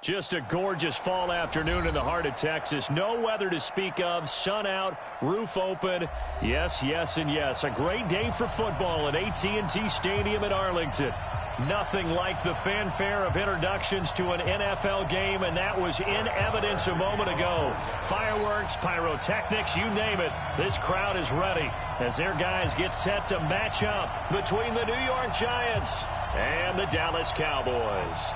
Just a gorgeous fall afternoon in the heart of Texas. No weather to speak of. Sun out, roof open. Yes, yes, and yes. A great day for football at AT&T Stadium in Arlington. Nothing like the fanfare of introductions to an NFL game, and that was in evidence a moment ago. Fireworks, pyrotechnics, you name it. This crowd is ready as their guys get set to match up between the New York Giants and the Dallas Cowboys.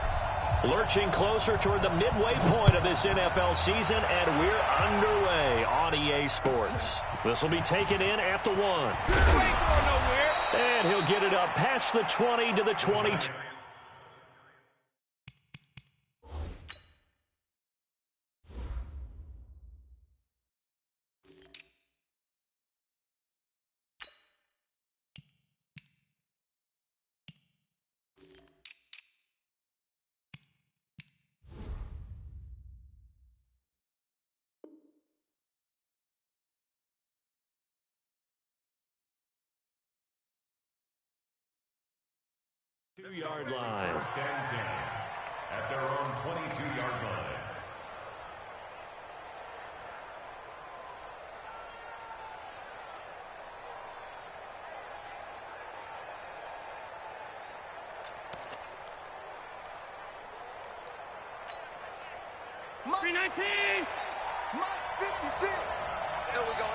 Lurching closer toward the midway point of this NFL season, and we're underway on EA Sports. This will be taken in at the 1. And he'll get it up past the 20 to the 22. Two-yard line. Stands in at their own 22-yard line. Mark 19. Mark 56. Here we go.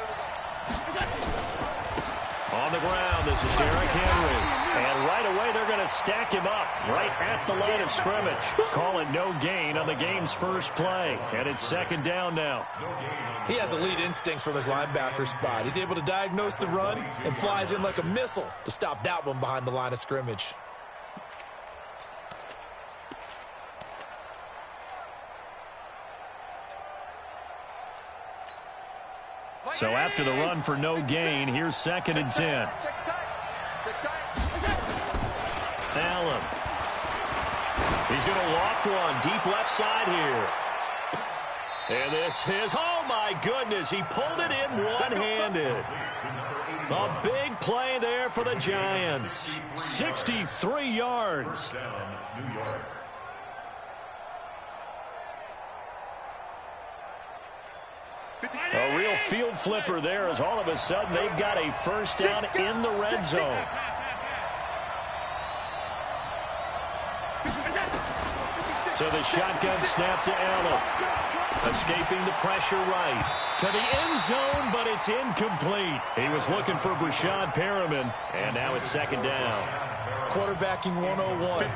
On the ground, this is Derrick Henry. And right away, they're going to stack him up right at the line of scrimmage. Call it no gain on the game's first play. And it's second down now. He has elite instincts from his linebacker spot. He's able to diagnose the run and flies in like a missile to stop that one behind the line of scrimmage. So after the run for no gain, here's second and 10. Allen. He's going to loft one deep left side here. And this is, oh my goodness, he pulled it in one-handed. A big play there for the Giants. 63 yards. A real field flipper there as all of a sudden they've got a first down in the red zone. So the shotgun snap to Allen. Escaping the pressure right. To the end zone, but it's incomplete. He was looking for Brashad Perriman, and now it's second down. Quarterbacking 101.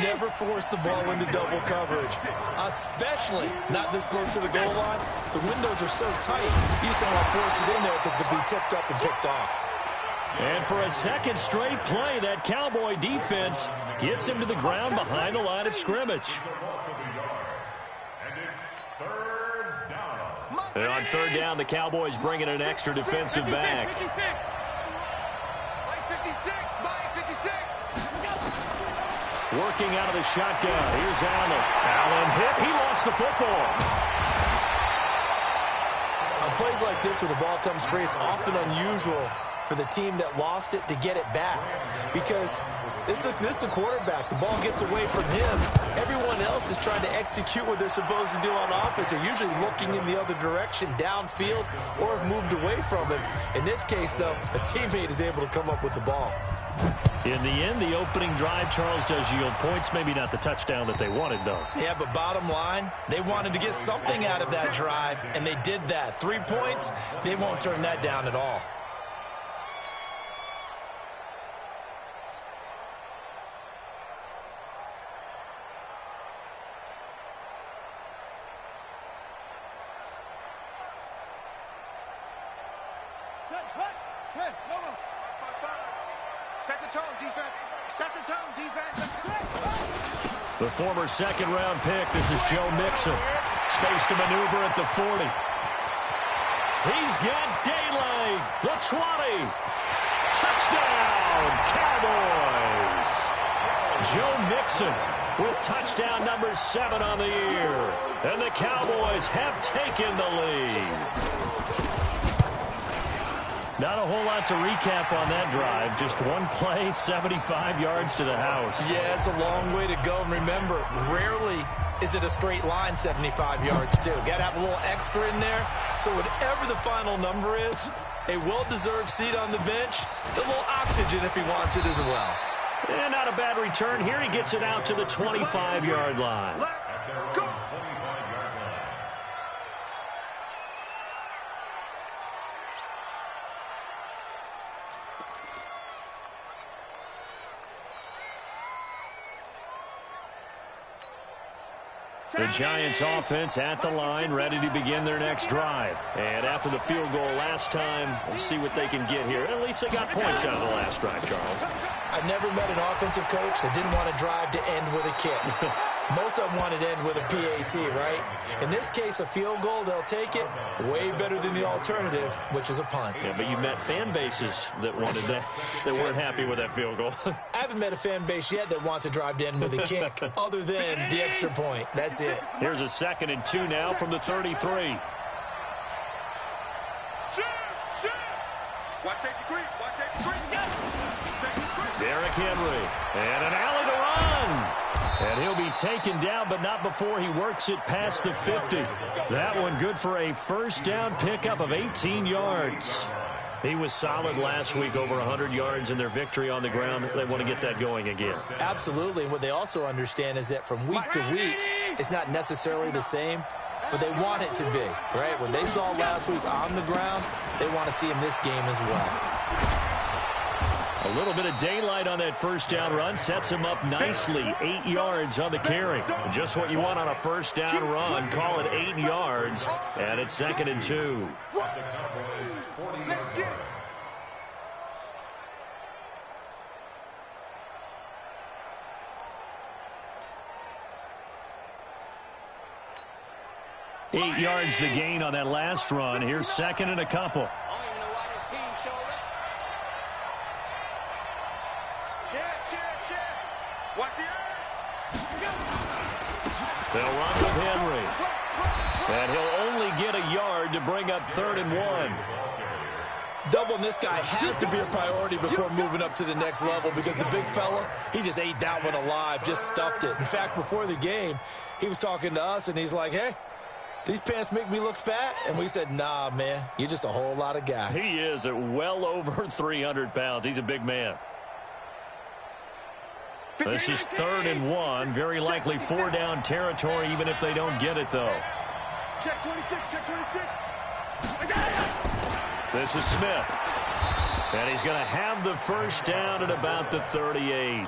Never force the ball into double coverage, especially not this close to the goal line. The windows are so tight, you just don't want to force it in there because it could be tipped up and picked off. And for a second straight play, that Cowboy defense gets him to the ground behind the line of scrimmage. And on third down, the Cowboys bring in an extra defensive back. Working out of the shotgun. Here's Allen. Allen hit. He lost the football. On plays like this where the ball comes free, it's often unusual for the team that lost it to get it back. Because this is the quarterback. The ball gets away from him. Everyone else is trying to execute what they're supposed to do on offense. They're usually looking in the other direction, downfield, or have moved away from him. In this case, though, a teammate is able to come up with the ball. In the end, the opening drive, Charles, does yield points. Maybe not the touchdown that they wanted, though. Yeah, but bottom line, they wanted to get something out of that drive, and they did that. 3 points, they won't turn that down at all. The former second-round pick, this is Joe Mixon. Space to maneuver at the 40. He's got daylight. The 20. Touchdown, Cowboys. Joe Mixon with touchdown number 7 on the year. And the Cowboys have taken the lead. Not a whole lot to recap on that drive. Just one play, 75 yards to the house. Yeah, it's a long way to go. And remember, rarely is it a straight line 75 yards too? Got to have a little extra in there. So whatever the final number is, a well-deserved seat on the bench, a little oxygen if he wants it as well. And not a bad return here. He gets it out to the 25-yard line. Go. The Giants offense at the line, ready to begin their next drive. And after the field goal last time, we'll see what they can get here. At least they got points out of the last drive, Charles. I've never met an offensive coach that didn't want to drive to end with a kick. Most of them wanted to end with a PAT, right? In this case, a field goal, they'll take it. Way better than the alternative, which is a punt. Yeah, but you met fan bases that wanted that, that weren't happy with that field goal. I haven't met a fan base yet that wants to drive to end with a kick, other than the extra point. That's it. Here's a 2nd and 2 now from the 33. Watch safety creep. Watch safety creep. Derrick Henry. And an alley to run. And he'll be taken down, but not before he works it past the 50. That one good for a first down pickup of 18 yards. He was solid last week, over 100 yards in their victory on the ground. They want to get that going again. Absolutely. What they also understand is that from week to week, it's not necessarily the same, but they want it to be, right? What they saw last week on the ground, they want to see in this game as well. A little bit of daylight on that first down run sets him up nicely. 8 yards on the carry. Just what you want on a first down run. Call it 8 yards. And it's 2nd and 2. Let's get it. Eight yards the gain on that last run. Here's 2nd and a couple. Watch the eye. They'll run with Henry. And he'll only get a yard to bring up 3rd and 1. Doubling this guy has to be a priority before moving up to the next level, because the big fella, he just ate that one alive, just stuffed it. In fact, before the game, he was talking to us, and he's like, hey, these pants make me look fat? And we said, nah, man, you're just a whole lot of guy. He is at well over 300 pounds. He's a big man. This is 3rd and 1. Very likely 4-down territory, even if they don't get it, though. Check 26, check 26. This is Smith. And he's going to have the first down at about the 38.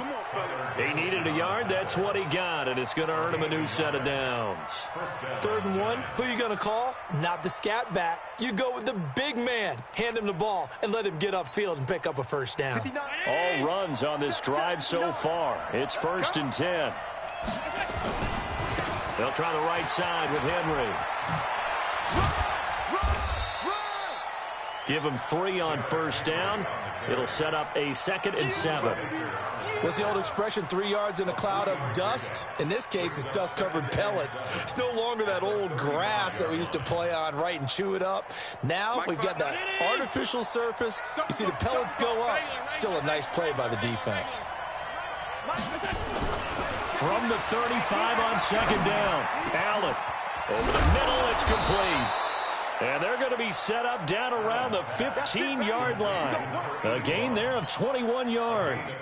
He needed a yard. That's what he got, and it's going to earn him a new set of downs. 3rd and 1, who you going to call? Not the scat back. You go with the big man. Hand him the ball and let him get upfield and pick up a first down. All runs on this drive so far. It's 1st and 10. They'll try the right side with Henry. Give him 3 on first down. It'll set up a 2nd and 7. What's the old expression, 3 yards in a cloud of dust? In this case, it's dust-covered pellets. It's no longer that old grass that we used to play on, right, and chew it up. Now we've got that artificial surface. You see the pellets go up. Still a nice play by the defense. From the 35 on 2nd down. Allen over the middle. It's complete. And they're going to be set up down around the 15-yard line. A gain there of 21 yards.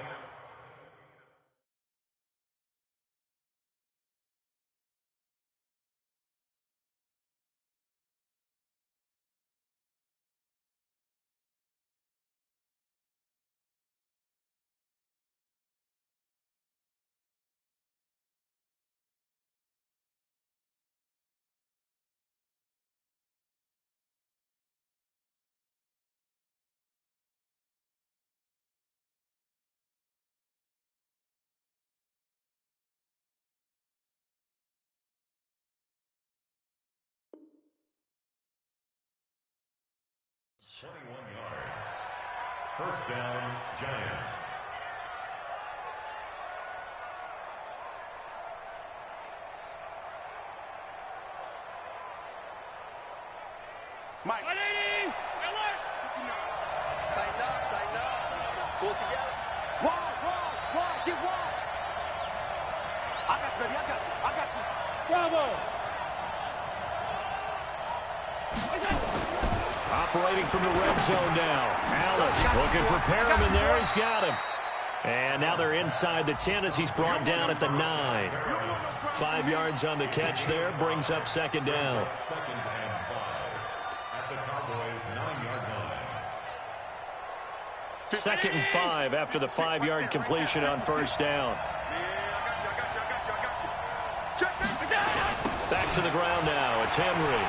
First down, Giants. Mike. Tighten up. Pull it together. Wall, get wall. I got you, baby. I got you. Bravo. Operating from the red zone now. Allen looking for Perriman there. He's got him. And now they're inside the 10 as he's brought down at the 9. 5 yards on the catch there. Brings up second down. Second and 5 at the Cowboys' 9-yard line. 2nd and 5 after the 5-yard completion on first down. Back to the ground now. It's Henry.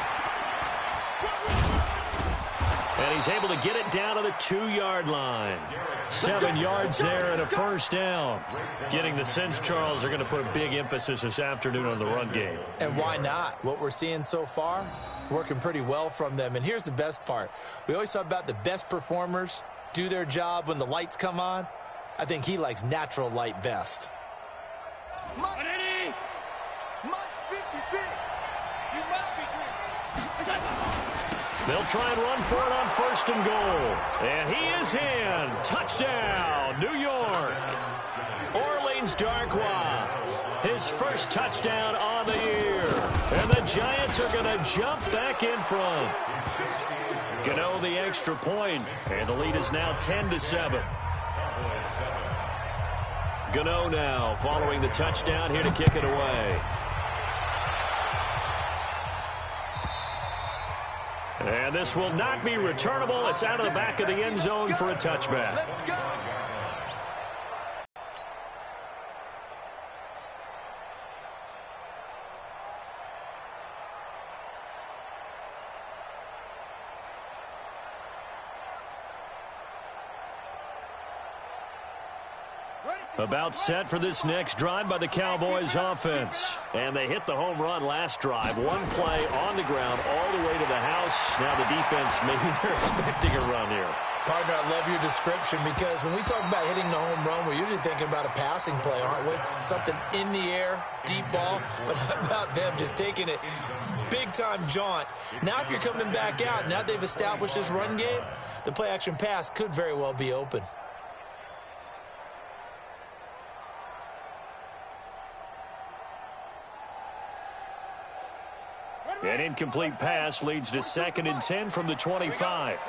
And he's able to get it down to the 2-yard line. 7 yards there and a first down. Getting the sense, Charles, they're going to put a big emphasis this afternoon on the run game. And why not? What we're seeing so far is working pretty well from them. And here's the best part. We always talk about the best performers do their job when the lights come on. I think he likes natural light best. Mike 56. You must be drinking. They'll try and run for it on 1st and goal. And he is in. Touchdown, New York. Orleans Darkwa, his first touchdown on the year. And the Giants are going to jump back in front. Gano the extra point, and the lead is now 10-7. Gano now following the touchdown here to kick it away. And this will not be returnable. It's out of the back of the end zone for a touchback. Let's go. About set for this next drive by the Cowboys offense. And they hit the home run last drive. One play on the ground all the way to the house. Now the defense, maybe they're expecting a run here. Partner, I love your description because when we talk about hitting the home run, we're usually thinking about a passing play, aren't we? Something in the air, deep ball. But how about them just taking it big-time jaunt? Now if you're coming back out, now they've established this run game, the play-action pass could very well be open. An incomplete pass leads to 2nd and 10 from the 25.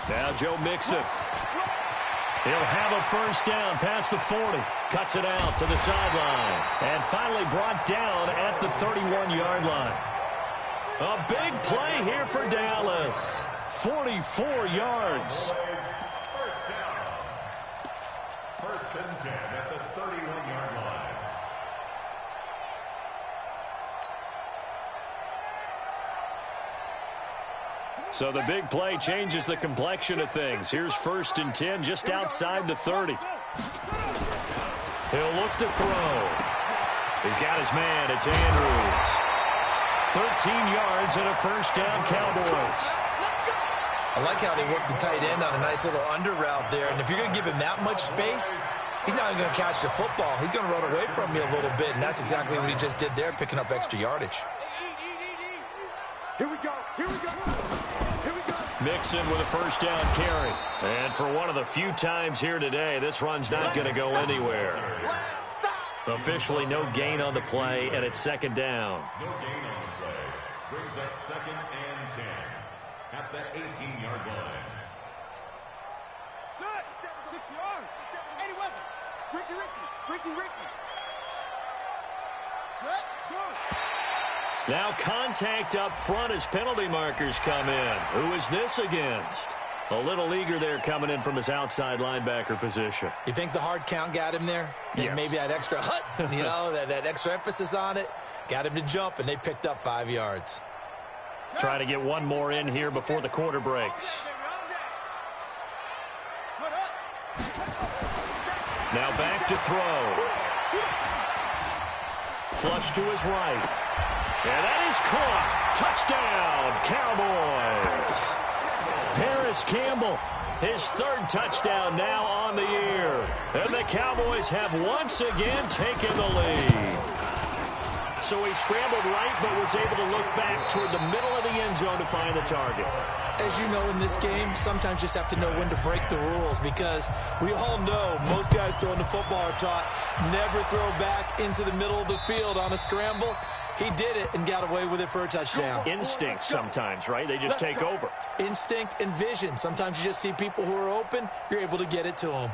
Now Joe Mixon. He'll have a first down past the 40. Cuts it out to the sideline. And finally brought down at the 31-yard line. A big play here for Dallas. 44 yards. First down. 1st and 10 at the 31-yard line. So the big play changes the complexion of things. Here's 1st and 10 just outside the 30. He'll look to throw. He's got his man. It's Andrews. 13 yards and a first down, Cowboys. I like how they work the tight end on a nice little under route there. And if you're going to give him that much space, he's not going to catch the football. He's going to run away from you a little bit, and that's exactly what he just did there, picking up extra yardage. Here we go. Here we go. Here we go. Mixon with a first down carry. And for one of the few times here today, this run's not going to go anywhere. Officially no gain on the play, and it's 2nd down. No gain on the play. Brings up 2nd and 10 at the 18-yard line. Set. 60 yards. 80 weapon. Ricky. Set. Go. Now contact up front as penalty markers come in. Who is this against? A little eager there coming in from his outside linebacker position. You think the hard count got him there? And Yes. maybe that extra hut, that extra emphasis on it, got him to jump, and they picked up 5 yards. Try to get one more in here before the quarter breaks. Now back to throw. Flush to his right. And that is caught. Touchdown, Cowboys. Paris Campbell, his 3rd touchdown now on the year. And the Cowboys have once again taken the lead. so he scrambled right but was able to look back toward the middle of the end zone to find the target. As you know, in this game, sometimes you just have to know when to break the rules, because we all know most guys throwing the football are taught never throw back into the middle of the field on a scramble. He did it and got away with it for a touchdown. Instinct sometimes, right? They just take over. Instinct and vision. Sometimes you just see people who are open, you're able to get it to them.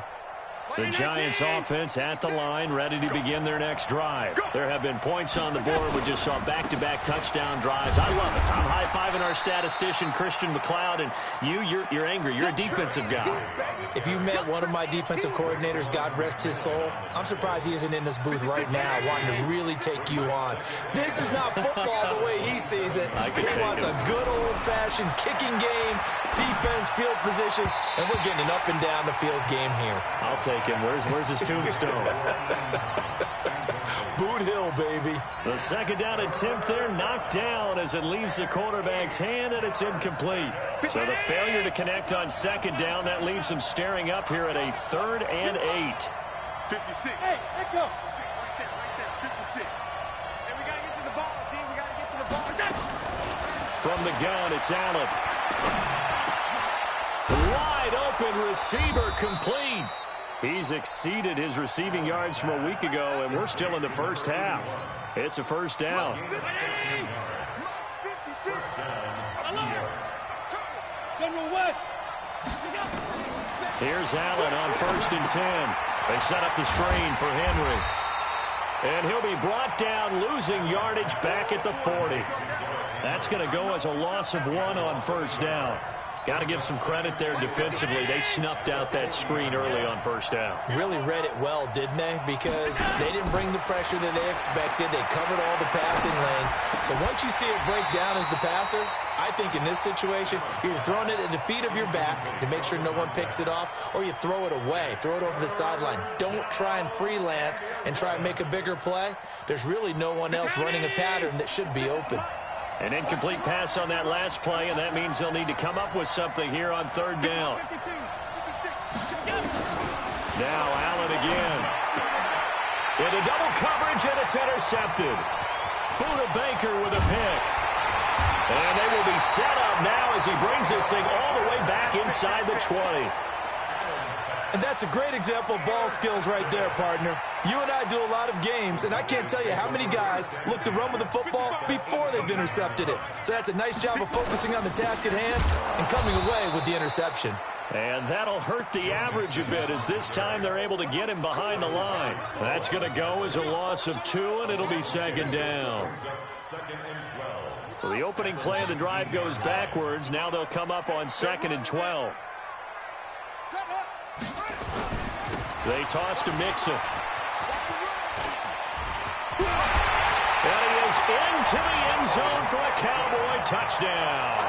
The Giants offense at the line, ready to begin their next drive. There have been points on the board. We just saw back-to-back touchdown drives. I love it. I'm high-fiving our statistician, Christian McLeod, and you're angry. You're a defensive guy. If you met one of my defensive coordinators, God rest his soul, I'm surprised he isn't in this booth right now wanting to really take you on. This is not football the way he sees it. He wants a good old-fashioned kicking game, defense, field position, and we're getting an up-and-down-the-field game here. I'll take him. Where's his tombstone? Boot Hill, baby. The second down attempt there knocked down as it leaves the quarterback's hand, and it's incomplete. So the failure to connect on second down, that leaves him staring up here at a 3rd and 8. 56. Hey, let's go. Right there. 56. Hey, we got to get to the ball, team. We got to get to the ball. From the gun, it's Allen. Wide open receiver, complete. He's exceeded his receiving yards from a week ago, and we're still in the first half. It's a first down. 56. General West. Here's Allen on 1st and 10. They set up the screen for Henry. And he'll be brought down, losing yardage back at the 40. That's going to go as a loss of 1 on first down. Got to give some credit there defensively. They snuffed out that screen early on first down. Really read it well, didn't they? Because they didn't bring the pressure that they expected. They covered all the passing lanes. So once you see it break down as the passer, I think in this situation, you're throwing it at the feet of your back to make sure no one picks it off, or you throw it away, throw it over the sideline. Don't try and freelance and try and make a bigger play. There's really no one else running a pattern that should be open. An incomplete pass on that last play, and that means they'll need to come up with something here on 3rd down. Now Allen again. Into double coverage, and it's intercepted. Buda Baker with a pick. And they will be set up now as he brings this thing all the way back inside the 20. And that's a great example of ball skills right there, partner. You and I do a lot of games, and I can't tell you how many guys look to run with the football before they've intercepted it. So that's a nice job of focusing on the task at hand and coming away with the interception. And that'll hurt the average a bit, as this time they're able to get him behind the line. That's going to go as a loss of 2, and it'll be 2nd down. So the opening play of the drive goes backwards. Now they'll come up on 2nd and 12. They toss to Mixon. And he is into the end zone for a Cowboy touchdown.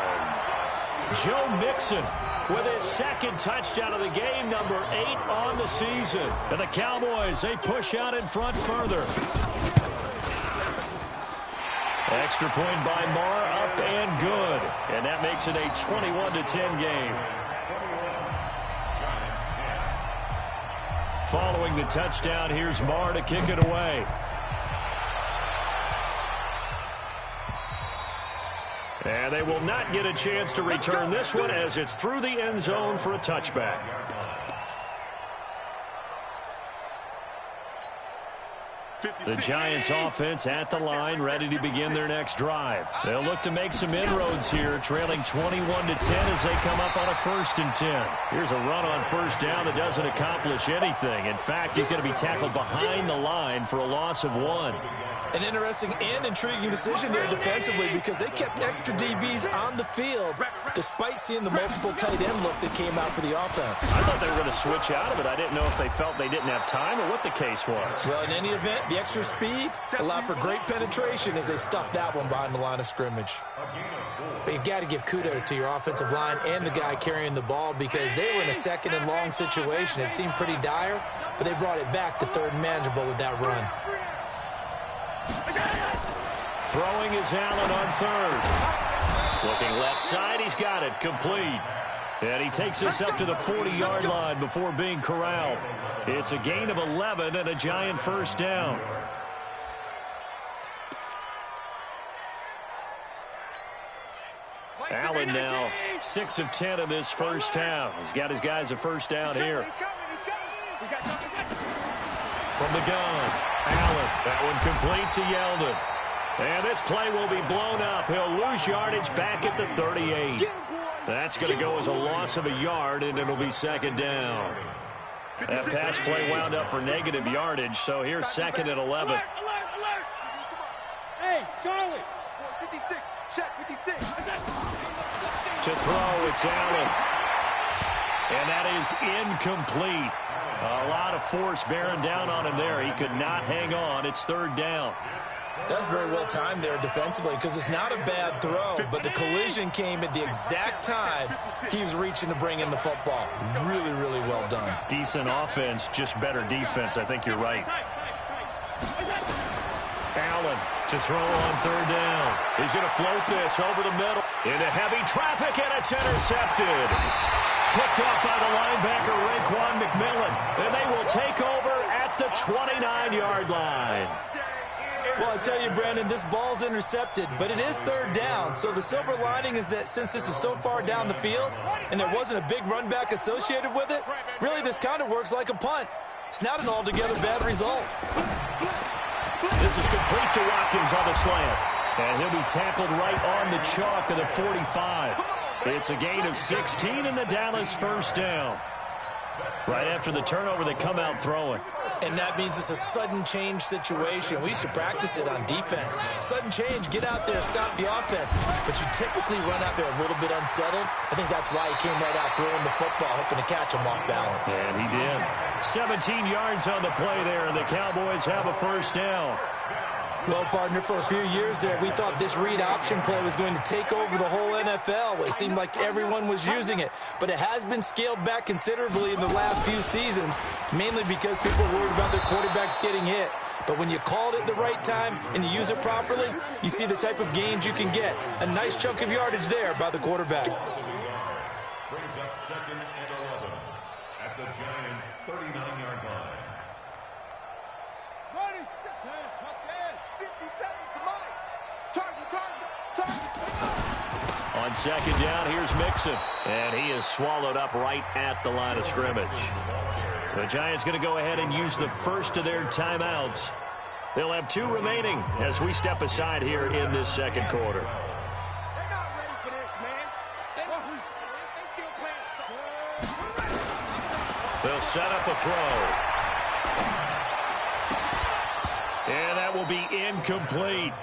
Joe Mixon with his 2nd touchdown of the game, number 8 on the season. And the Cowboys, they push out in front further. Extra point by Marr, up and good. And that makes it a 21-10 game. Following the touchdown, here's Marr to kick it away. And they will not get a chance to return this one, as it's through the end zone for a touchback. The Giants offense at the line, ready to begin their next drive. They'll look to make some inroads here, trailing 21-10 as they come up on a 1st and 10. Here's a run on first down that doesn't accomplish anything. In fact, he's going to be tackled behind the line for a loss of 1. An interesting and intriguing decision there defensively, because they kept extra DBs on the field despite seeing the multiple tight end look that came out for the offense. I thought they were going to switch out of it. I didn't know if they felt they didn't have time or what the case was. Well, in any event, the extra speed allowed for great penetration as they stuffed that one behind the line of scrimmage. But you've got to give kudos to your offensive line and the guy carrying the ball, because they were in a 2nd and long situation. It seemed pretty dire, but they brought it back to 3rd and manageable with that run. Throwing is Allen on 3rd. Looking left side, he's got it, complete. And he takes us up to the 40-yard line before being corralled. It's a gain of 11 and a Giant first down. Allen now 6 of 10 in this first half. He's got his guys a first down here. From the gun, Allen. That one complete to Yeldon. And this play will be blown up. He'll lose yardage back at the 38. That's going to go as a loss of a yard, and it'll be second down. That pass play wound up for negative yardage, so here's second and 11. Alert! Hey, Charlie! 56, check 56. To throw, it's Allen. And that is incomplete. A lot of force bearing down on him there. He could not hang on. It's third down. That's very well timed there defensively because it's not a bad throw, but the collision came at the exact time he was reaching to bring in the football. Really, really well done. Decent offense, just better defense. I think you're right. Allen to throw on third down. He's going to float this over the middle into heavy traffic, and it's intercepted. Picked up by the linebacker, Raekwon McMillan. And they will take over at the 29-yard line. Well, I tell you, Brandon, this ball's intercepted, but it is third down. So the silver lining is that since this is so far down the field and there wasn't a big run back associated with it, really this kind of works like a punt. It's not an altogether bad result. This is complete to Watkins on the slant. And he'll be tackled right on the chalk of the 45. It's a gain of 16 in the Dallas first down. Right after the turnover, they come out throwing. And that means it's a sudden change situation. We used to practice it on defense. Sudden change, get out there, stop the offense. But you typically run out there a little bit unsettled. I think that's why he came right out throwing the football, hoping to catch him off balance. And he did. 17 yards on the play there, and the Cowboys have a first down. Well, partner, for a few years there, we thought this read option play was going to take over the whole NFL. It seemed like everyone was using it. But it has been scaled back considerably in the last few seasons, mainly because people are worried about their quarterbacks getting hit. But when you called it the right time and you use it properly, you see the type of gains you can get. A nice chunk of yardage there by the quarterback. Brings up second and 11 at the Giants' 39-yard line. Ready, 10, touchdown, 57 to Mike. Target. On second down, here's Mixon. And he is swallowed up right at the line of scrimmage. The Giants going to go ahead and use the first of their timeouts. They'll have 2 remaining as we step aside here in this second quarter. They're not ready for this, man. They're not ready for this. They still playing soft. They'll set up a throw. And that will be incomplete.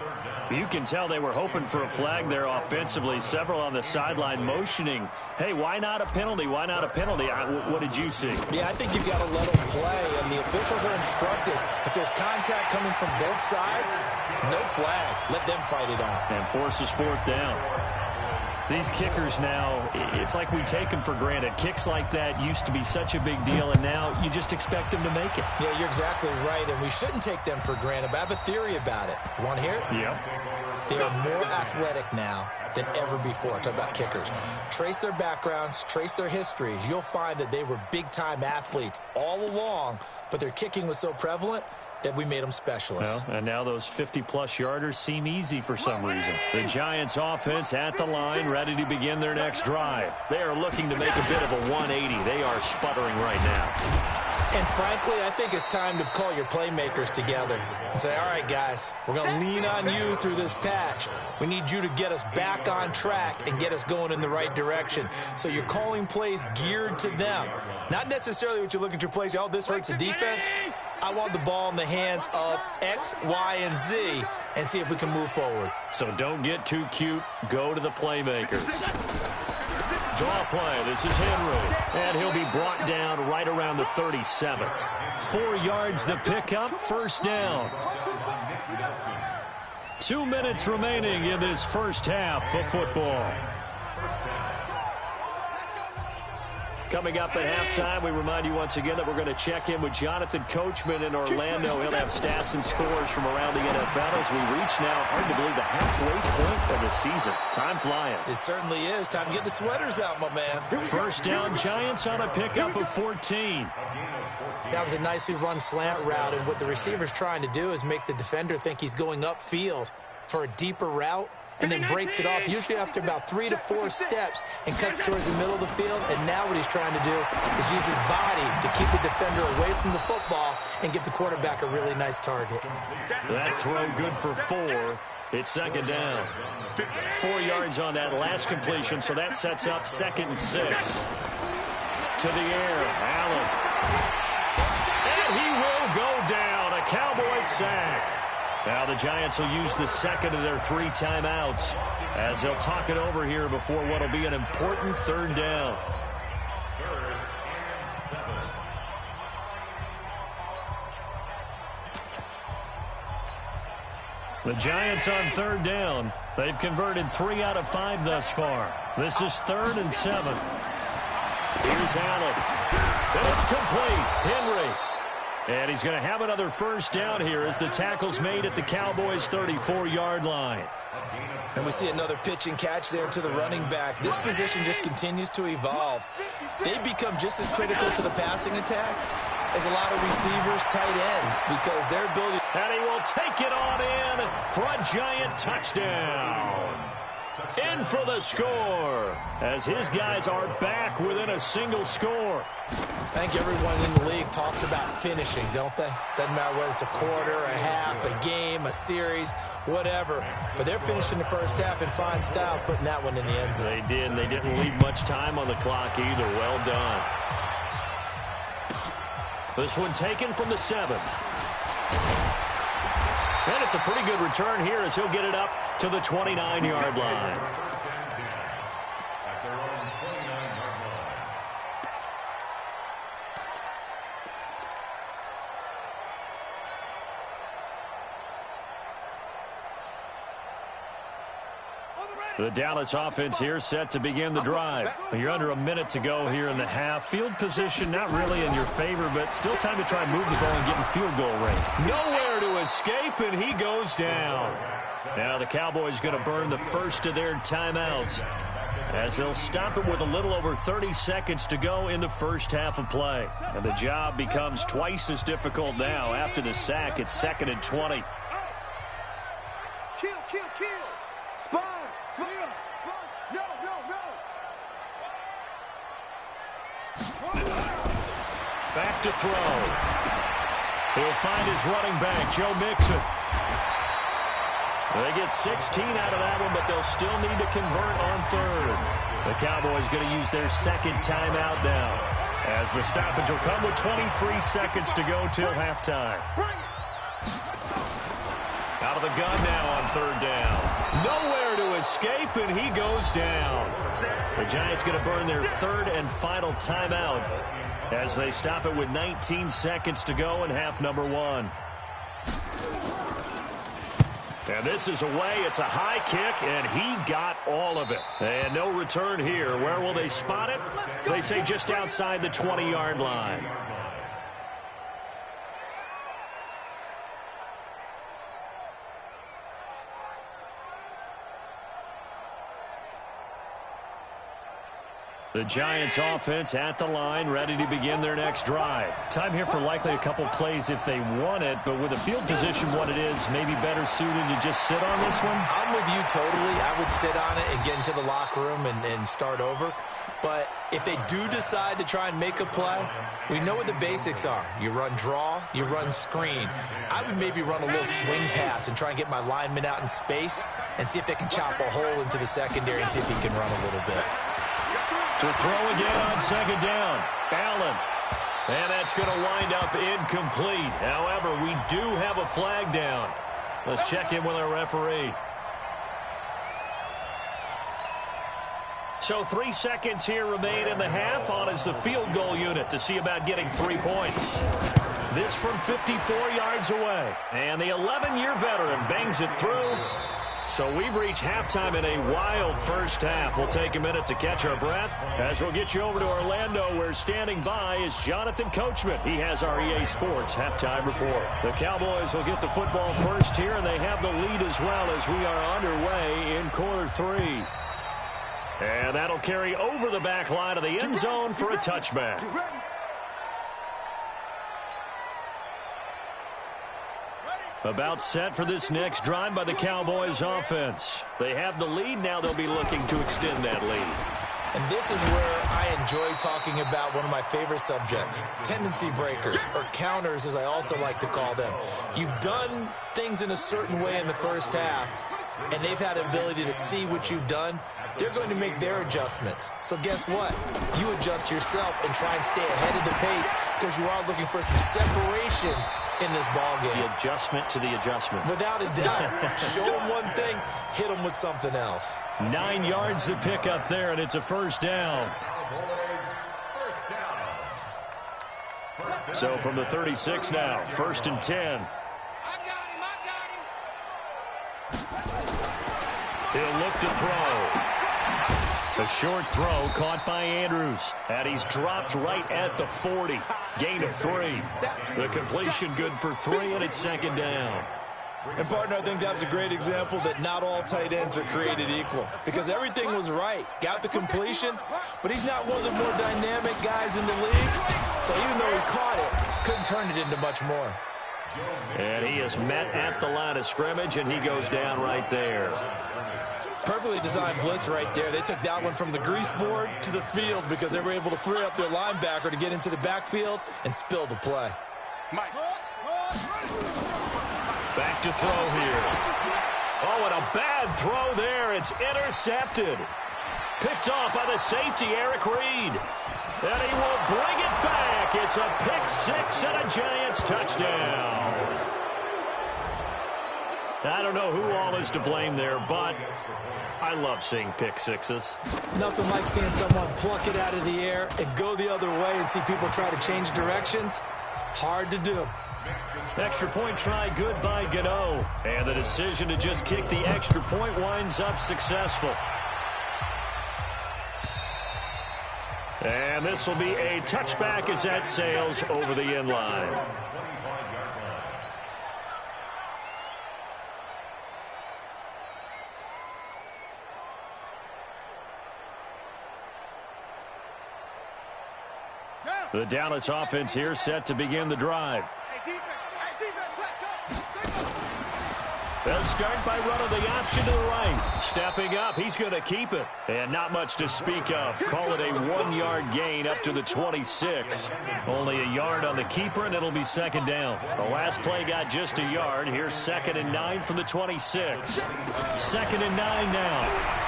You can tell they were hoping for a flag there offensively. Several on the sideline motioning, hey, why not a penalty? Why not a penalty? What did you see? Yeah, I think you've got to let them play, and the officials are instructed. If there's contact coming from both sides, no flag. Let them fight it out. And forces fourth down. These kickers now, it's like we take them for granted. Kicks like that used to be such a big deal, and now you just expect them to make it. Yeah, you're exactly right, and we shouldn't take them for granted, but I have a theory about it. You want to hear it? Yeah. They are more athletic now than ever before. I'm talking about kickers. Trace their backgrounds, trace their histories. You'll find that they were big-time athletes all along, but their kicking was so prevalent that we made them specialists. Well, and now those 50-plus yarders seem easy for some reason. The Giants offense at the line, ready to begin their next drive. They are looking to make a bit of a 180. They are sputtering right now. And frankly, I think it's time to call your playmakers together and say, all right, guys, we're going to lean on you through this patch. We need you to get us back on track and get us going in the right direction. So you're calling plays geared to them. Not necessarily what you look at your plays, oh, this hurts the defense. I want the ball in the hands of X, Y, and Z and see if we can move forward. So don't get too cute. Go to the playmakers. Draw play. This is Henry. And he'll be brought down right around the 37. 4 yards the pickup. First down. 2 minutes remaining in this first half of football. Coming up at halftime, we remind you once again that we're going to check in with Jonathan Coachman in Orlando. He'll have stats and scores from around the NFL as we reach now, hard to believe, the halfway point of the season. Time flying. It certainly is. Time to get the sweaters out, my man. First down, Giants on a pickup of 14. That was a nicely run slant route, and what the receiver's trying to do is make the defender think he's going upfield for a deeper route. and then breaks it off, usually after about 3 to 4 steps, and cuts towards the middle of the field. And now what he's trying to do is use his body to keep the defender away from the football and give the quarterback a really nice target. That throw good for 4. It's second down. 4 yards on that last completion, so that sets up 2nd and 6. To the air, Allen. And he will go down. A Cowboys sack. Now the Giants will use the second of their 3 timeouts as they'll talk it over here before what will be an important 3rd down. The Giants on 3rd down. They've converted 3 out of 5 thus far. This is 3rd and 7. Here's Allen. And it's complete. Henry. And he's going to have another 1st down here as the tackle's made at the Cowboys' 34-yard line. And we see another pitch and catch there to the running back. This position just continues to evolve. They become just as critical to the passing attack as a lot of receivers, tight ends, because their ability... And he will take it on in for a Giant touchdown. In for the score as his guys are back within a single score. I think everyone in the league talks about finishing, don't they? Doesn't matter whether it's a quarter, a half, a game, a series, whatever. But they're finishing the first half in fine style, putting that one in the end zone. They did, and they didn't leave much time on the clock either. Well done. This one taken from the 7. And it's a pretty good return here as he'll get it up to the 29-yard line. The Dallas offense here set to begin the drive. You're under a minute to go here in the half. Field position not really in your favor, but still time to try and move the ball and get in field goal range. Nowhere to escape, and he goes down. Now the Cowboys going to burn the first of their timeouts as they'll stop it with a little over 30 seconds to go in the first half of play. And the job becomes twice as difficult now after the sack. It's 2nd and 20. Kill. Sponge. No. Back to throw. He'll find his running back, Joe Mixon. They get 16 out of that one, but they'll still need to convert on 3rd. The Cowboys going to use their 2nd timeout now, as the stoppage will come with 23 seconds to go till halftime. Out of the gun now on 3rd down. Nowhere to escape, and he goes down. The Giants going to burn their 3rd and final timeout as they stop it with 19 seconds to go in half number 1. And this is away. It's a high kick, and he got all of it. And no return here. Where will they spot it? They say just outside the 20-yard line. The Giants offense at the line, ready to begin their next drive. Time here for likely a couple plays if they want it, but with the field position what it is, maybe better suited to just sit on this one? I'm with you totally. I would sit on it and get into the locker room and start over. But if they do decide to try and make a play, we know what the basics are. You run draw, you run screen. I would maybe run a little swing pass and try and get my lineman out in space and see if they can chop a hole into the secondary and see if he can run a little bit. To throw again on 2nd down. Allen. And that's going to wind up incomplete. However, we do have a flag down. Let's check in with our referee. So 3 seconds here remain in the half. On is the field goal unit to see about getting 3 points. This from 54 yards away. And the 11-year veteran bangs it through. So we've reached halftime in a wild first half. We'll take a minute to catch our breath as we'll get you over to Orlando, where standing by is Jonathan Coachman. He has our EA Sports halftime report. The Cowboys will get the football first here, and they have the lead as well as we are underway in quarter 3. And that'll carry over the back line of the end zone for a touchback. About set for this next drive by the Cowboys offense. They have the lead. Now they'll be looking to extend that lead. And this is where I enjoy talking about one of my favorite subjects, tendency breakers, or counters as I also like to call them. You've done things in a certain way in the first half, and they've had the ability to see what you've done. They're going to make their adjustments. So guess what? You adjust yourself and try and stay ahead of the pace because you are looking for some separation in this ball game. The adjustment to the adjustment. Without a doubt. Show them one thing, hit them with something else. 9 yards to pick up there, and it's a first down. So from the 36 now, 1st and 10. He'll look to throw. A short throw caught by Andrews. And he's dropped right at the 40. Gain of 3. The completion good for 3, and it's 2nd down. And, partner, I think that's a great example that not all tight ends are created equal. Because everything was right. Got the completion, but he's not one of the more dynamic guys in the league. So even though he caught it, couldn't turn it into much more. And he is met at the line of scrimmage, and he goes down right there. Perfectly designed blitz right there. They took that one from the grease board to the field because they were able to free up their linebacker to get into the backfield and spill the play. Mike. Back to throw here. Oh, and a bad throw there. It's intercepted. Picked off by the safety, Eric Reed. And he will bring it back. It's a pick 6 and a Giants touchdown. I don't know who all is to blame there, but I love seeing pick sixes. Nothing like seeing someone pluck it out of the air and go the other way and see people try to change directions. Hard to do. Extra point try good by Gano. And the decision to just kick the extra point winds up successful. And this will be a touchback as that sails over the end line. The Dallas offense here set to begin the drive. They'll start by running the option to the right. Stepping up, he's going to keep it. And not much to speak of. Call it a 1-yard gain up to the 26. Only a yard on the keeper, and it'll be 2nd down. The last play got just a yard. Here's 2nd and 9 from the 26. 2nd and 9 now.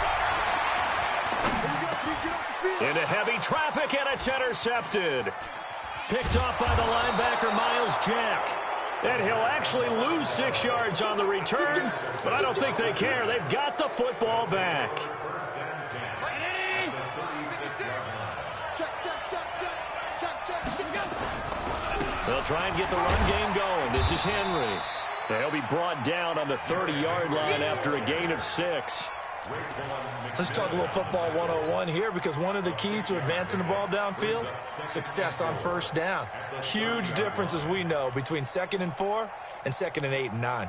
Into heavy traffic, and it's intercepted. Picked off by the linebacker, Miles Jack. And he'll actually lose 6 yards on the return, but I don't think they care. They've got the football back. They'll try and get the run game going. This is Henry. They'll be brought down on the 30-yard line after a gain of 6. Let's talk a little football 101 here, because one of the keys to advancing the ball downfield, success on 1st down. Huge difference, as we know, between 2nd and 4 and 2nd and 8 and 9.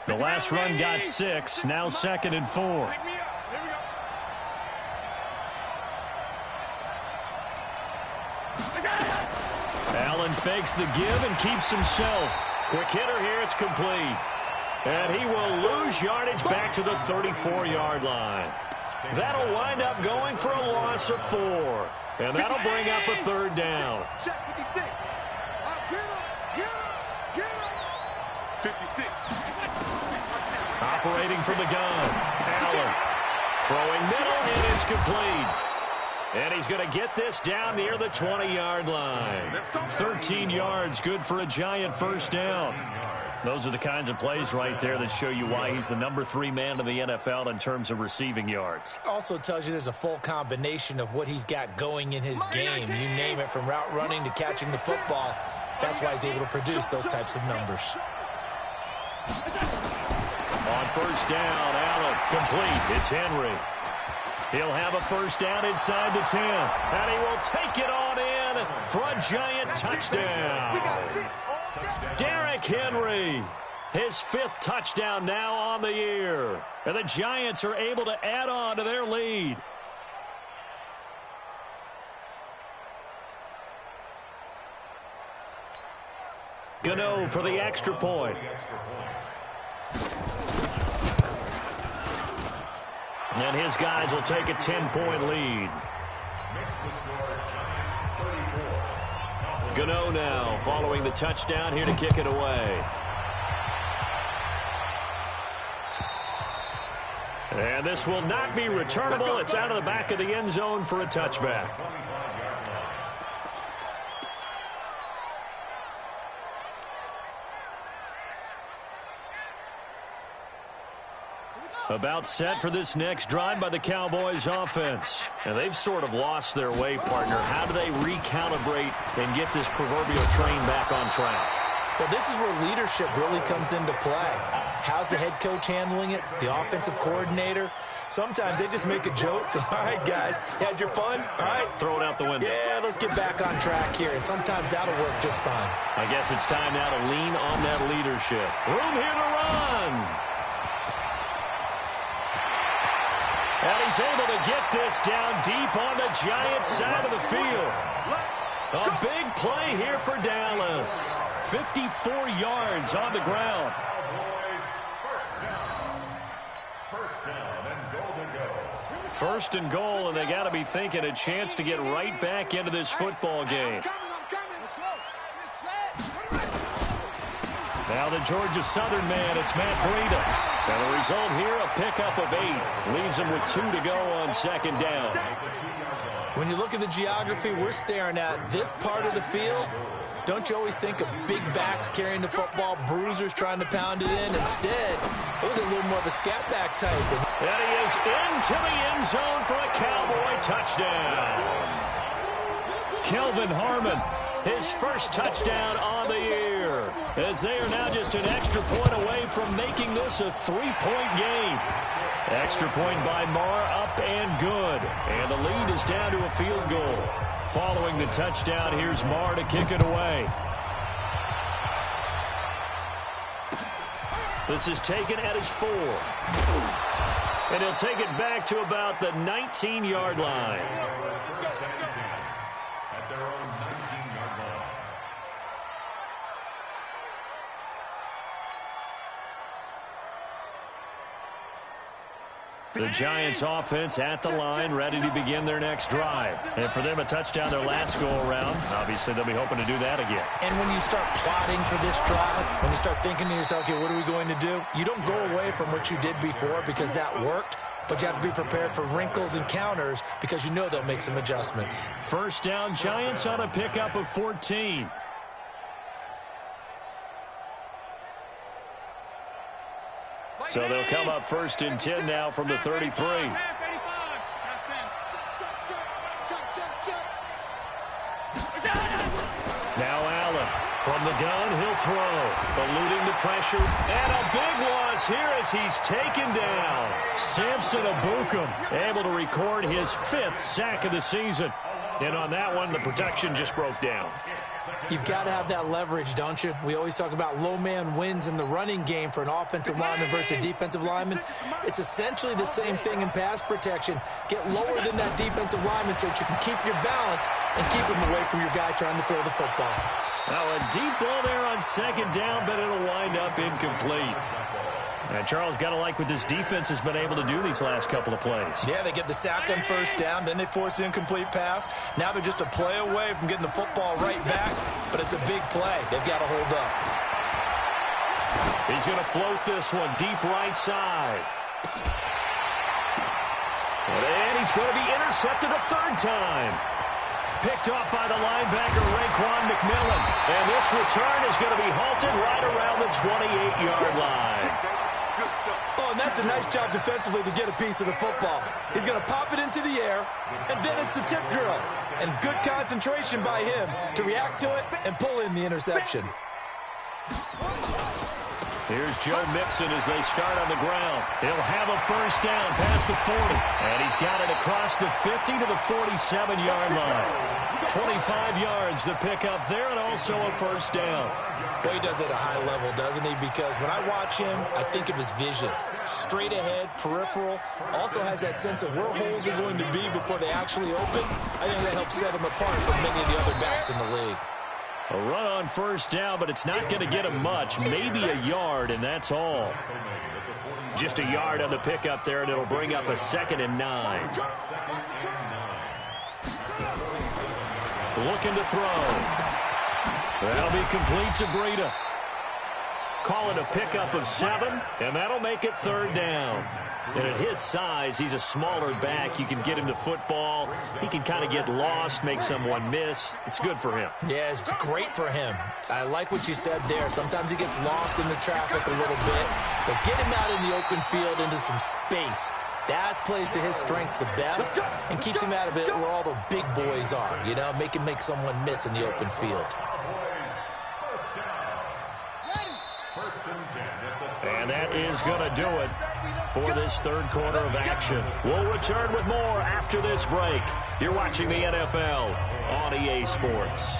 The last run got 6, now 2nd and 4. Allen fakes the give and keeps himself. Quick hitter here, it's complete. And he will lose yardage back to the 34-yard line. That'll wind up going for a loss of 4. And that'll bring up a 3rd down. 56. Operating from the gun. Allen throwing middle, and it's complete. And he's going to get this down near the 20-yard line. 13 yards, good for a Giant 1st down. Those are the kinds of plays right there that show you why he's the number 3 man in the NFL in terms of receiving yards. Also tells you there's a full combination of what he's got going in his game. You name it, from route running to catching the football. That's why he's able to produce those types of numbers. On 1st down, Allen complete. It's Henry. He'll have a 1st down inside the 10. And he will take it on in for a Giant touchdown. Derrick Henry, his 5th touchdown now on the year. And the Giants are able to add on to their lead. Gano for the extra point. And his guys will take a 10-point lead. Gano now following the touchdown here to kick it away. And this will not be returnable. It's out of the back of the end zone for a touchback. About set for this next drive by the Cowboys offense. And they've sort of lost their way, partner. How do they recalibrate and get this proverbial train back on track? Well, this is where leadership really comes into play. How's the head coach handling it? The offensive coordinator? Sometimes they just make a joke. All right, guys, had your fun? All right. Throw it out the window. Yeah, let's get back on track here. And sometimes that'll work just fine. I guess it's time now to lean on that leadership. Room here to run. And he's able to get this down deep on the Giants side of the field. A big play here for Dallas. 54 yards on the ground. First and goal, and they got to be thinking a chance to get right back into this football game. Now the Georgia Southern man, it's Matt Breida. And the result here, a pickup of 8. Leaves him with 2 to go on second down. When you look at the geography we're staring at, this part of the field, don't you always think of big backs carrying the football, bruisers trying to pound it in? Instead, look at a little more of a scat back type. And he is into the end zone for a Cowboy touchdown. Kelvin Harmon, his first touchdown on the year, as they are now just an extra point away from making this a 3-point game. Extra point by Marr, up and good. And the lead is down to a field goal. Following the touchdown, here's Marr to kick it away. This is taken at his 4. And he'll take it back to about the 19-yard line. At their own 19-yard line. The Giants offense at the line, ready to begin their next drive. And for them, a touchdown their last go-around. Obviously, they'll be hoping to do that again. And when you start plotting for this drive, when you start thinking to yourself, okay, what are we going to do? You don't go away from what you did before because that worked, but you have to be prepared for wrinkles and counters because you know they'll make some adjustments. First down, Giants on a pickup of 14. So they'll come up first and 10 now from the 33. Now Allen from the gun, he'll throw, eluding the pressure, and a big loss here as he's taken down. Samson Abukum able to record his 5th sack of the season. And on that one, the protection just broke down. You've got to have that leverage, don't you? We always talk about low man wins in the running game for an offensive lineman versus a defensive lineman. It's essentially the same thing in pass protection. Get lower than that defensive lineman so that you can keep your balance and keep him away from your guy trying to throw the football. Now a deep ball there on second down, but it'll wind up incomplete. And Charles, got to like what this defense has been able to do these last couple of plays. Yeah, they get the sack on first down, then they force the incomplete pass. Now they're just a play away from getting the football right back, but it's a big play. They've got to hold up. He's going to float this one deep right side. And he's going to be intercepted a 3rd time. Picked off by the linebacker, Raekwon McMillan. And this return is going to be halted right around the 28-yard line. Oh, and that's a nice job defensively to get a piece of the football. He's going to pop it into the air, and then it's the tip drill. And good concentration by him to react to it and pull in the interception. Here's Joe Mixon as they start on the ground. He'll have a first down past the 40. And he's got it across the 50 to the 47-yard line. 25 yards the pickup there, and also a first down. Boy, he does it at a high level, doesn't he? Because when I watch him, I think of his vision. Straight ahead, peripheral. Also has that sense of where holes are going to be before they actually open. I think that helps set him apart from many of the other backs in the league. A run on first down, but it's not going to get him much. Maybe a yard, and that's all. Just a yard on the pickup there, and it'll bring up a 2nd and 9. Looking to throw. That'll be complete to Breida. Call it a pickup of 7, and that'll make it 3rd down. And at his size, he's a smaller back. You can get him to football. He can kind of get lost, make someone miss. It's good for him. Yeah, it's great for him. I like what you said there. Sometimes he gets lost in the traffic a little bit, but get him out in the open field into some space. That plays to his strengths the best and keeps him out of it where all the big boys are, you know, make him make someone miss in the open field. And that is going to do it for this 3rd quarter of action. We'll return with more after this break. You're watching the NFL on EA Sports.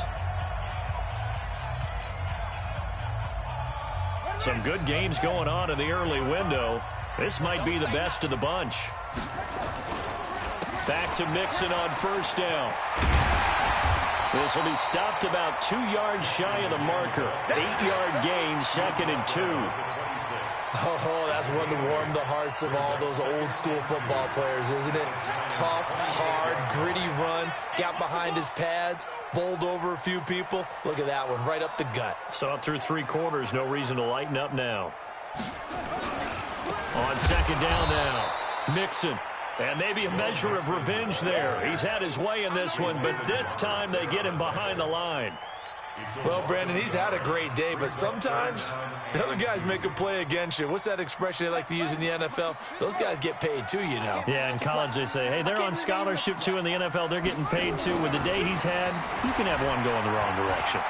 Some good games going on in the early window. This might be the best of the bunch. Back to Mixon on first down. This will be stopped about 2 yards shy of the marker. 8-yard gain, 2nd and 2. Oh, that's one to warm the hearts of all those old-school football players, isn't it? Tough, hard, gritty run, got behind his pads, bowled over a few people. Look at that one, right up the gut. Saw it through 3 quarters, no reason to lighten up now. On 2nd down now, Mixon. And maybe a measure of revenge there. He's had his way in this one, but this time they get him behind the line. Well, Brandon, he's had a great day, but sometimes the other guys make a play against you. What's that expression they like to use in the NFL? Those guys get paid too, you know. Yeah, in college they say, hey, they're on scholarship too. In the NFL, they're getting paid too. With the day he's had, you can have one going the wrong direction.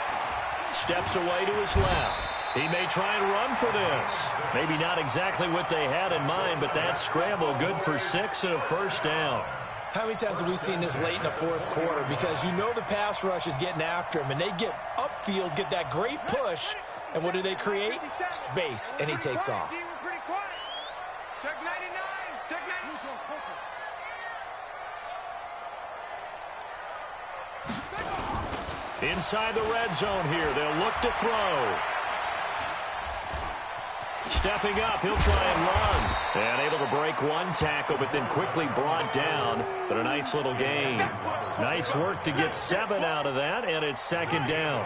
Steps away to his left. He may try and run for this. Maybe not exactly what they had in mind, but that scramble good for 6 and a 1st down. How many times have we seen this late in the 4th quarter? Because you know the pass rush is getting after him, and they get upfield, get that great push, and what do they create? Space, and he takes off. Check 99. Check 99. Inside the red zone here, they'll look to throw. Stepping up, he'll try and run. And able to break 1 tackle, but then quickly brought down. But a nice little gain. Nice work to get 7 out of that, and it's 2nd down.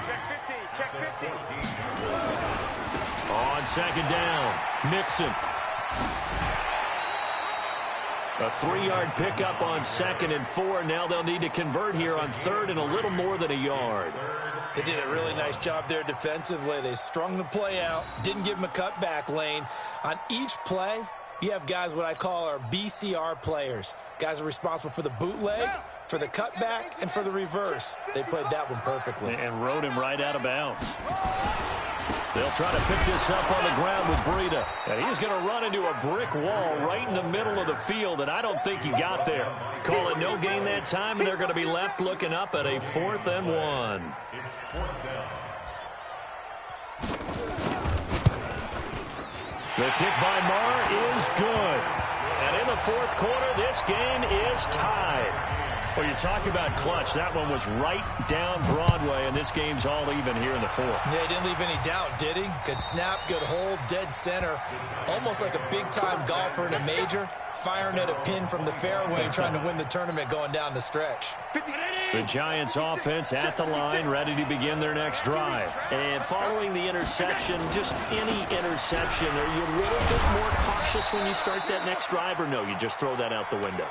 Check 15. Check 15. On 2nd down, Mixon. A 3-yard pickup on 2nd and 4. Now they'll need to convert here on 3rd and a little more than a yard. They did a really nice job there defensively. They strung the play out, didn't give him a cutback lane. On each play, you have guys what I call our BCR players. Guys are responsible for the bootleg, for the cutback, and for the reverse. They played that one perfectly. And rode him right out of bounds. They'll try to pick this up on the ground with Breida. And he's going to run into a brick wall right in the middle of the field, and I don't think he got there. Call it no gain that time, and they're going to be left looking up at a 4th and 1. The kick by Marr is good. And in the 4th quarter, this game is tied. Well, you talk about clutch. That one was right down Broadway, and this game's all even here in the 4th. Yeah, he didn't leave any doubt, did he? Good snap, good hold, dead center. Almost like a big-time golfer in a major, firing at a pin from the fairway, trying to win the tournament going down the stretch. The Giants offense at the line, ready to begin their next drive. And following the interception, just any interception, are you a little bit more cautious when you start that next drive, or no, you just throw that out the window?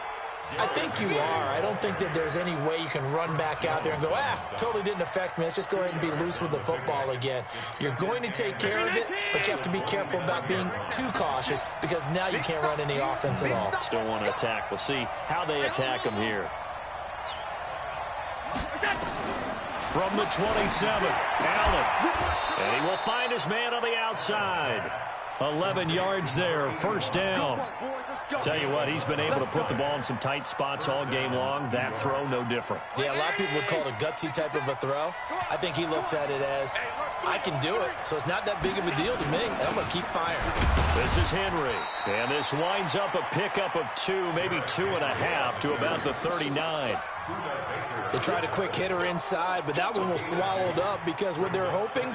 I think you are. I don't think that there's any way you can run back out there and go, totally didn't affect me. Let's just go ahead and be loose with the football again. You're going to take care of it, but you have to be careful about being too cautious because now you can't run any offense at all. Still want to attack. We'll see how they attack him here. From the 27, Allen. And he will find his man on the outside. 11 yards there, 1st down. Tell you what, he's been able to put the ball in some tight spots all game long. That throw, no different. Yeah, a lot of people would call it a gutsy type of a throw. I think he looks at it as, I can do it, so it's not that big of a deal to me, and I'm going to keep firing. This is Henry, and this winds up a pickup of 2, maybe 2.5 to about the 39. They tried a quick hitter inside, but that one was swallowed up because what they're hoping,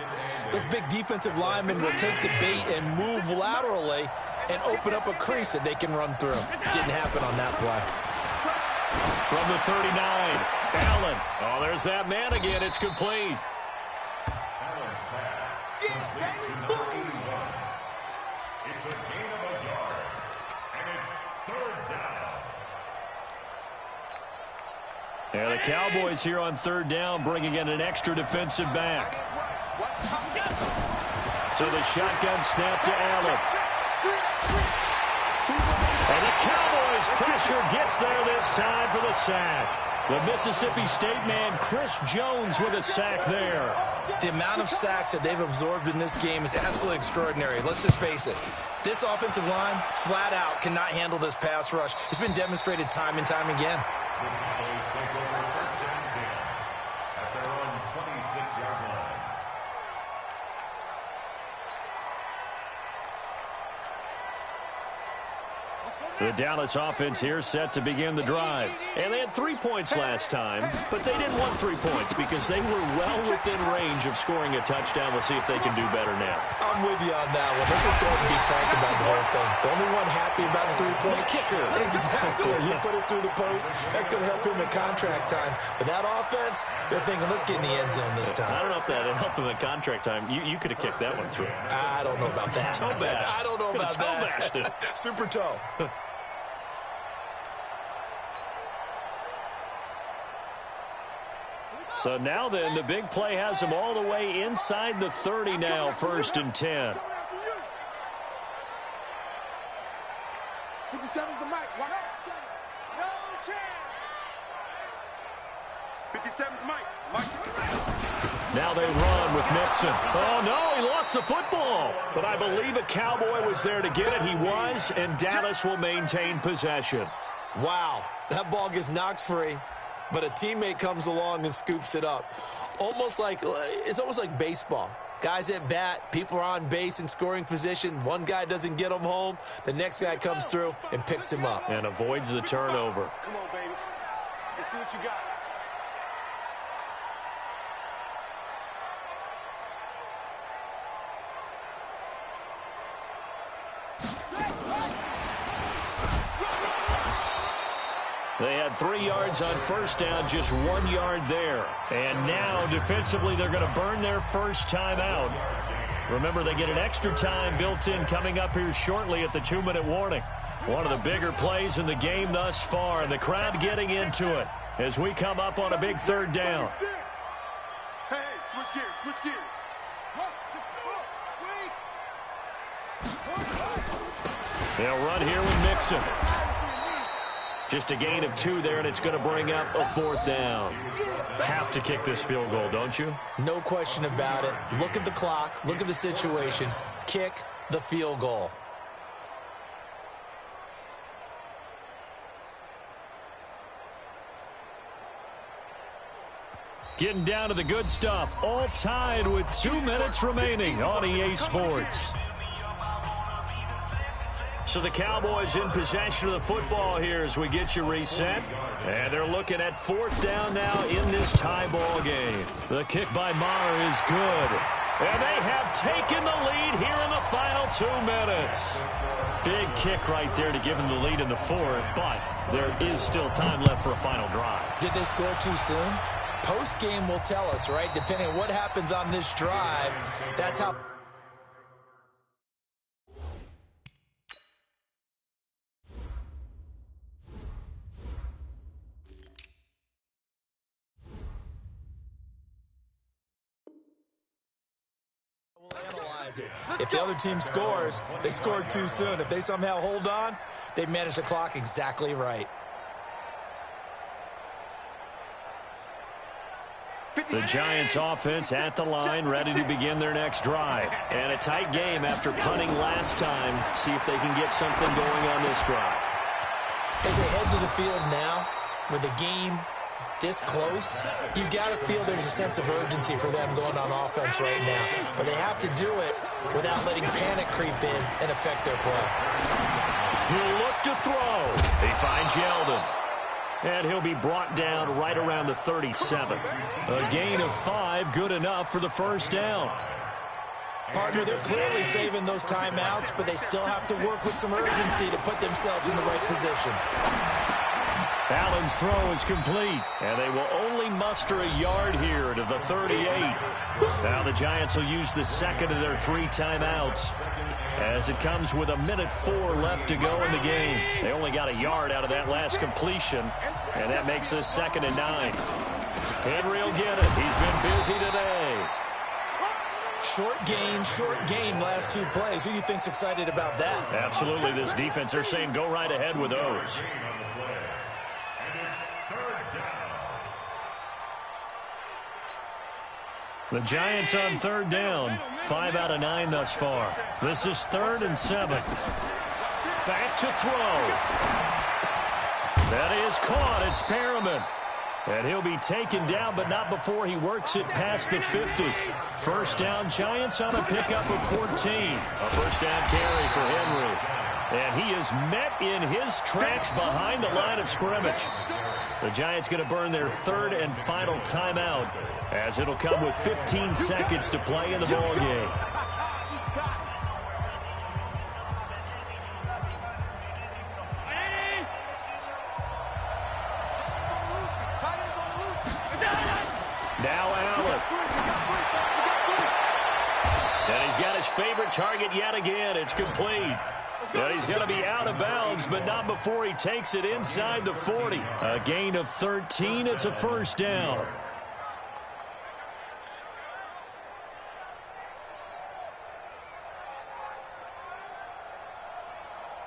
those big defensive linemen will take the bait and move laterally and open up a crease that they can run through. Didn't happen on that play. From the 39, Allen. Oh, there's that man again. It's complete. Allen's pass complete to number 81. It's a gain of a yard, and it's third down. And the Cowboys here on third down bringing in an extra defensive back. So the shotgun snap to Allen. And the Cowboys pressure gets there this time for the sack. The Mississippi State man, Chris Jones, with a sack there. The amount of sacks that they've absorbed in this game is absolutely extraordinary. Let's just face it. This offensive line, flat out, cannot handle this pass rush. It's been demonstrated time and time again. The Cowboys take over first and 10 at their own 26-yard line. The Dallas offense here set to begin the drive. And they had 3 points last time, but they didn't want 3 points because they were well within range of scoring a touchdown. We'll see if they can do better now. I'm with you on that one. Let's just go ahead and be frank about the whole thing. The only one happy about the 3-point kicker. Exactly. You put it through the post. That's going to help him in contract time. But that offense, they're thinking, let's get in the end zone this time. I don't know if that helped him in contract time. You could have kicked that one through. I don't know about that. Toe bash. I don't know about toe bashed it. Super toe. So now then, the big play has them all the way inside the 30 now, first and 10. 57's the mic. No chance. 57's Mike. Now they run with Mixon. Oh, no, he lost the football. But I believe a Cowboy was there to get it. He was, and Dallas will maintain possession. Wow, that ball gets knocked free, but a teammate comes along and scoops it up. It's almost like baseball. Guys at bat, people are on base in scoring position. One guy doesn't get him home. The next guy comes through and picks him up. And avoids the turnover. Come on, baby. Let's see what you got. They had 3 yards on first down, just 1 yard there. And now, defensively, they're going to burn their first time out. Remember, they get an extra time built in coming up here shortly at the 2-minute warning. One of the bigger plays in the game thus far, and the crowd getting into it as we come up on a big third down. Hey, switch gears. They'll run here with Mixon. Just a gain of 2 there, and it's going to bring up a 4th down. Have to kick this field goal, don't you? No question about it. Look at the clock. Look at the situation. Kick the field goal. Getting down to the good stuff. All tied with 2 minutes remaining on EA Sports. So the Cowboys in possession of the football here as we get you reset. And they're looking at 4th down now in this tie ball game. The kick by Maher is good. And they have taken the lead here in the final 2 minutes. Big kick right there to give them the lead in the 4th, but there is still time left for a final drive. Did they score too soon? Post-game will tell us, right? Depending on what happens on this drive, that's how... If the other team scores, they scored too soon. If they somehow hold on, they manage the clock exactly right. The Giants offense at the line, ready to begin their next drive. And a tight game after punting last time. See if they can get something going on this drive. As they head to the field now, with the game this close, you've got to feel there's a sense of urgency for them going on offense right now. But they have to do it without letting panic creep in and affect their play. He'll look to throw. He finds Yeldon. And he'll be brought down right around the 37. A gain of 5, good enough for the first down. Partner, they're clearly saving those timeouts, but they still have to work with some urgency to put themselves in the right position. Allen's throw is complete, and they will only muster a yard here to the 38. Now the Giants will use the second of their 3 timeouts as it comes with 1:04 left to go in the game. They only got a yard out of that last completion, and that makes this 2nd and 9. Henry will get it. He's been busy today. Short gain last 2 plays. Who do you think's excited about that? Absolutely. This defense, they're saying go right ahead with those. The Giants on 3rd down. 5 out of 9 thus far. This is 3rd and 7. Back to throw. That is caught. It's Perriman. And he'll be taken down, but not before he works it past the 50. First down, Giants on a pickup of 14. A first down carry for Henry. And he is met in his tracks behind the line of scrimmage. The Giants going to burn their 3rd and final timeout, as it'll come with 15 seconds to play in the ball game. Now Allen. And he's got his favorite target yet again. It's complete. And he's going to be out of bounds, but not before he takes it inside the 40. A gain of 13. It's a first down.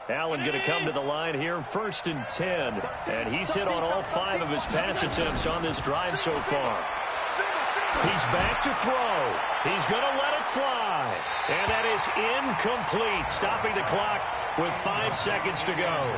Allen going to come to the line here, 1st and 10. And he's hit on all 5 of his pass attempts on this drive so far. He's back to throw. He's going to let it fly. And that is incomplete, stopping the clock with 5 seconds to go.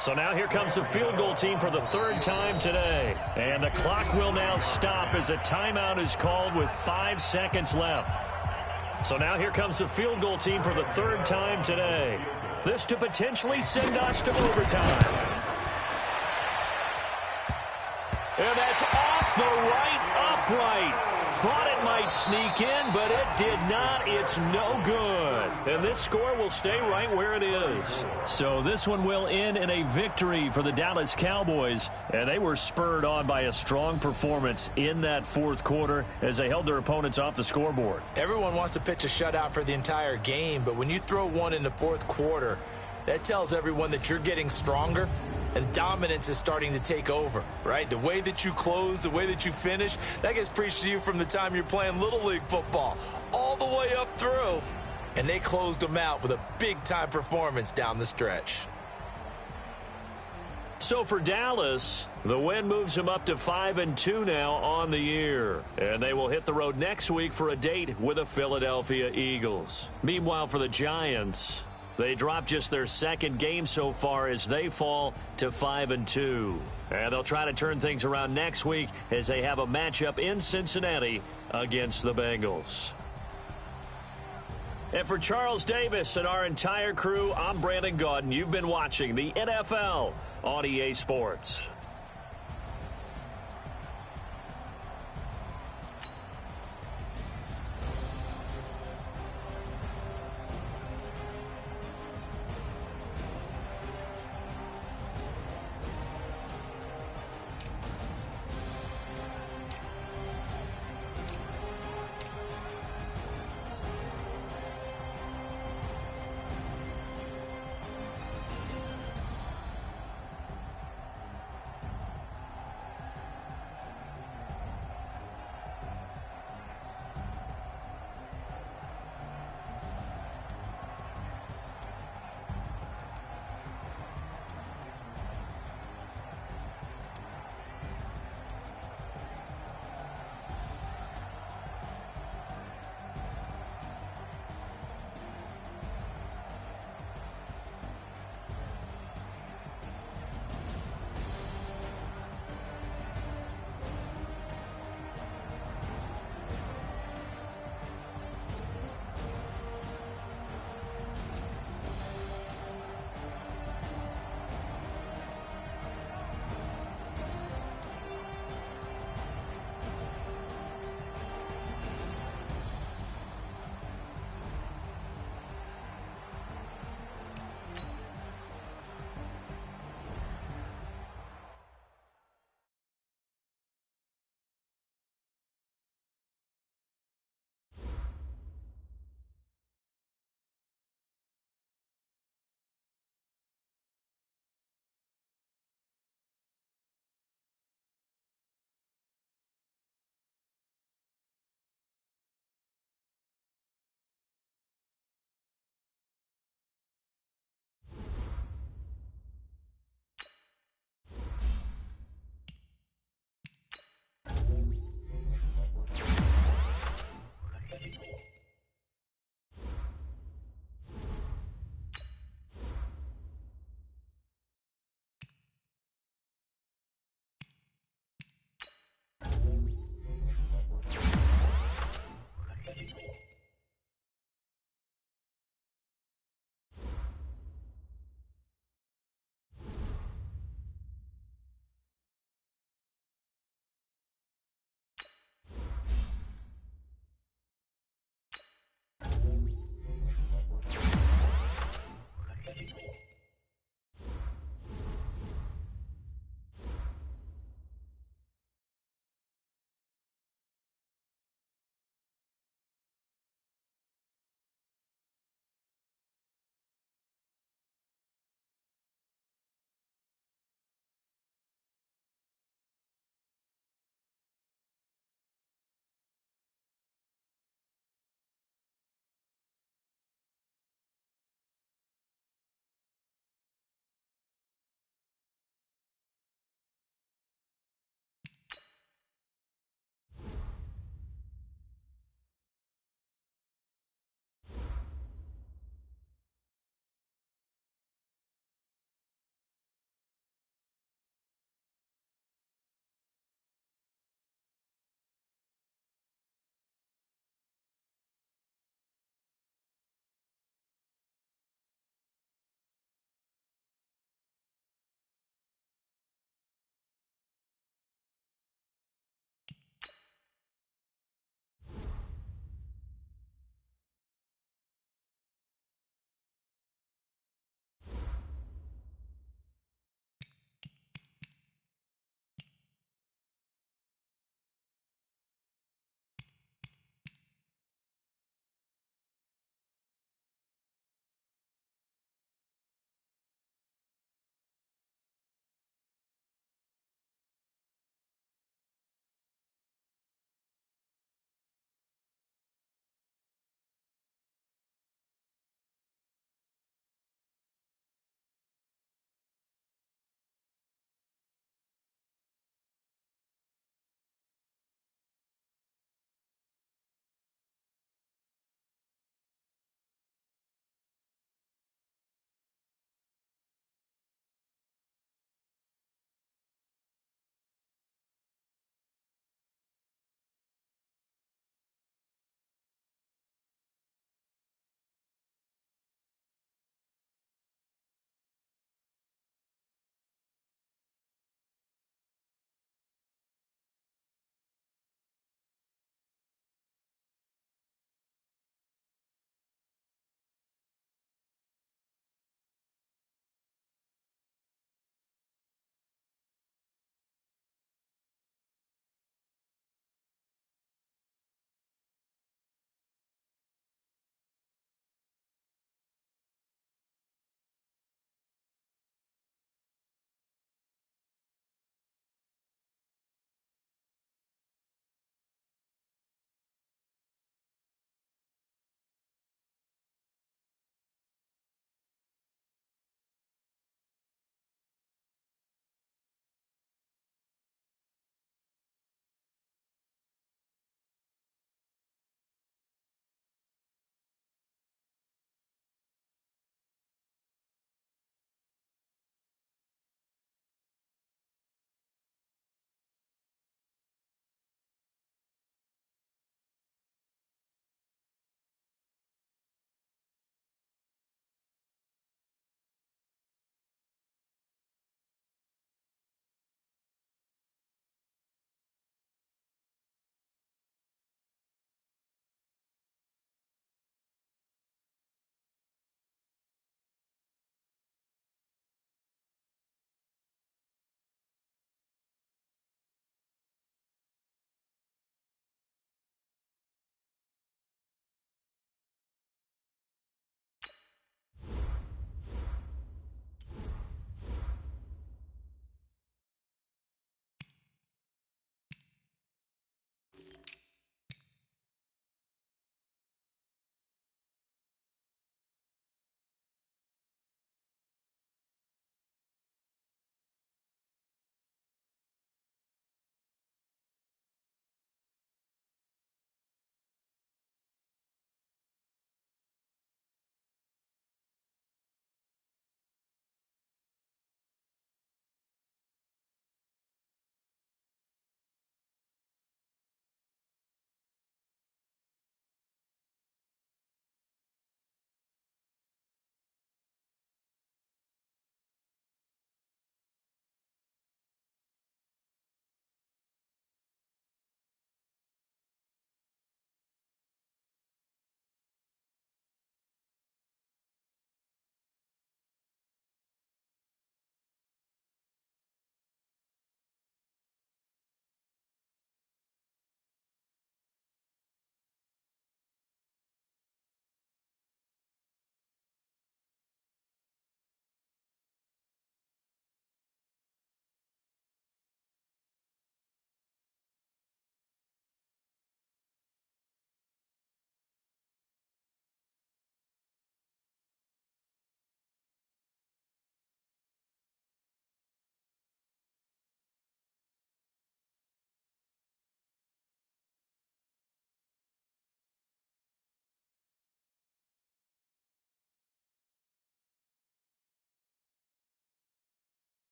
So now here comes the field goal team for the 3rd time today. And the clock will now stop as a timeout is called with 5 seconds left. So now here comes the field goal team for the 3rd time today. This to potentially send us to overtime. And that's off the right upright. Thought it might sneak in, but it did not. It's no good. And this score will stay right where it is. So this one will end in a victory for the Dallas Cowboys. And they were spurred on by a strong performance in that 4th quarter as they held their opponents off the scoreboard. Everyone wants to pitch a shutout for the entire game, but when you throw one in the 4th quarter, that tells everyone that you're getting stronger and dominance is starting to take over, right? The way that you close, the way that you finish, that gets preached to you from the time you're playing Little League football all the way up through. And they closed them out with a big-time performance down the stretch. So for Dallas, the win moves them up to 5-2 now on the year. And they will hit the road next week for a date with the Philadelphia Eagles. Meanwhile, for the Giants, they dropped just their 2nd game so far as they fall to 5-2. And they'll try to turn things around next week as they have a matchup in Cincinnati against the Bengals. And for Charles Davis and our entire crew, I'm Brandon Gaudin. You've been watching the NFL on EA Sports.